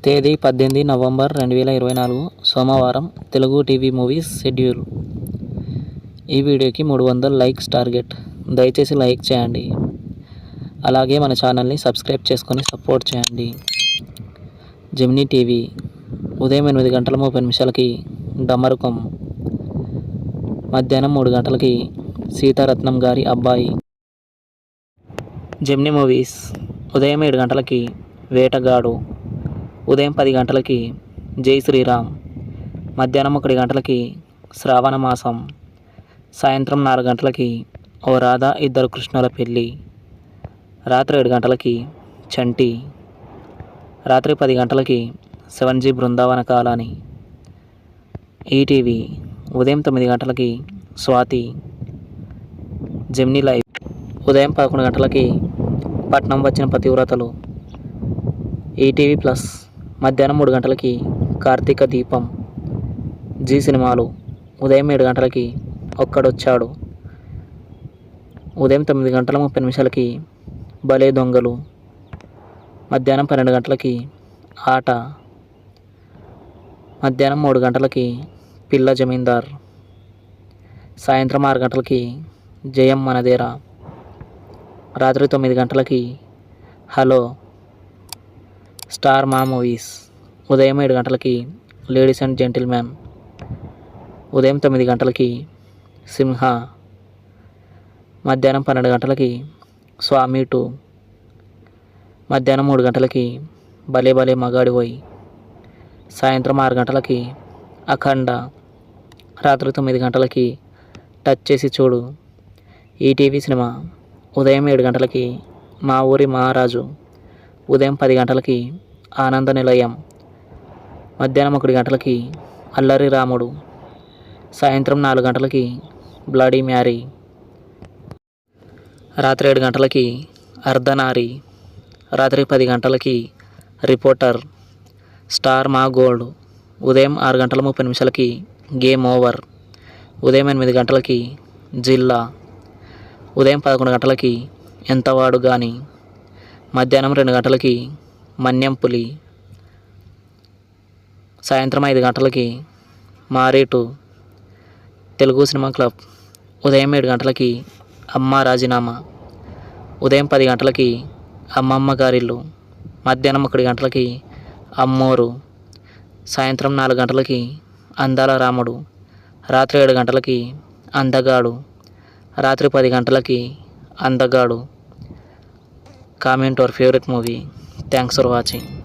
తేదీ 18 నవంబర్ 2024 సోమవారం. Telugu TV movies schedule. ఈ వీడియోకి 300 లైక్స్ టార్గెట్. దయచేసి లైక్ చేయండి. అలాగే మన ఛానల్ని సబ్స్క్రైబ్ చేసుకొని సపోర్ట్ చేయండి. జెమినీ టీవీ ఉదయం 8 గంటల 30 నిమిషాలకి డమరుకం, మధ్యాహ్నం 3 గంటలకి సీతారత్నం గారి అబ్బాయి. జెమినీ మూవీస్ ఉదయం 7 గంటలకి వేటగాడు, ఉదయం 10 గంటలకి జై శ్రీరామ్, మధ్యాహ్నం 1 గంటలకి శ్రావణ మాసం, సాయంత్రం 4 గంటలకి ఓ రాధా ఇద్దరు కృష్ణుల పెళ్ళి, రాత్రి 7 గంటలకి చంటి, రాత్రి 10 గంటలకి 7G బృందావన కాలాని. ఈటీవీ ఉదయం 9 గంటలకి స్వాతి. జెమినీ లైవ్ ఉదయం 11 గంటలకి పట్నం వచ్చిన పతివ్రతలు. ఈటీవీ ప్లస్ మధ్యాహ్నం 3 గంటలకి కార్తీక దీపం. జీ సినిమాలు ఉదయం 7 గంటలకి ఒక్కడొచ్చాడు, ఉదయం 9 గంటల 30 నిమిషాలకి భలే దొంగలు, మధ్యాహ్నం 12 గంటలకి ఆట, మధ్యాహ్నం 3 గంటలకి పిల్ల జమీందార్, సాయంత్రం 6 గంటలకి జయం మనదేరా, రాత్రి 9 గంటలకి హలో. స్టార్ మా మూవీస్ ఉదయం 7 గంటలకి లేడీస్ అండ్ జెంటిల్మెన్, ఉదయం 9 గంటలకి సింహ, మధ్యాహ్నం 12 గంటలకి స్వామి 2, మధ్యాహ్నం 3 గంటలకి భలే భలే మగాడివోయ్, సాయంత్రం 6 గంటలకి అఖండ, రాత్రి 9 గంటలకి టచ్ చేసి చూడు. ఈటీవీ సినిమా ఉదయం 7 గంటలకి మా ఊరి మహారాజు, ఉదయం 10 గంటలకి ఆనంద నిలయం, మధ్యాహ్నం 1 గంటలకి అల్లరి రాముడు, సాయంత్రం 4 గంటలకి బ్లడీ మ్యారీ, రాత్రి 7 గంటలకి అర్ధనారి, రాత్రి 10 గంటలకి రిపోర్టర్. స్టార్ మా గోల్డ్ ఉదయం 6 గంటల 30 నిమిషాలకి గేమ్ ఓవర్, ఉదయం 8 గంటలకి జిల్లా, ఉదయం 11 గంటలకి ఎంతవాడు గాని, మధ్యాహ్నం 2 గంటలకి మన్యం పులి, సాయంత్రం 5 గంటలకి మారీ 2. తెలుగు సినిమా క్లబ్ ఉదయం 7 గంటలకి అమ్మ రాజీనామా, ఉదయం 10 గంటలకి అమ్మమ్మ గారిల్లు, మధ్యాహ్నం 1 గంటలకి అమ్మోరు, సాయంత్రం 4 గంటలకి అందాల రాముడు, రాత్రి 7 గంటలకి అందగాడు, రాత్రి 10 గంటలకి అందగాడు. Comment our favorite movie. Thanks for watching.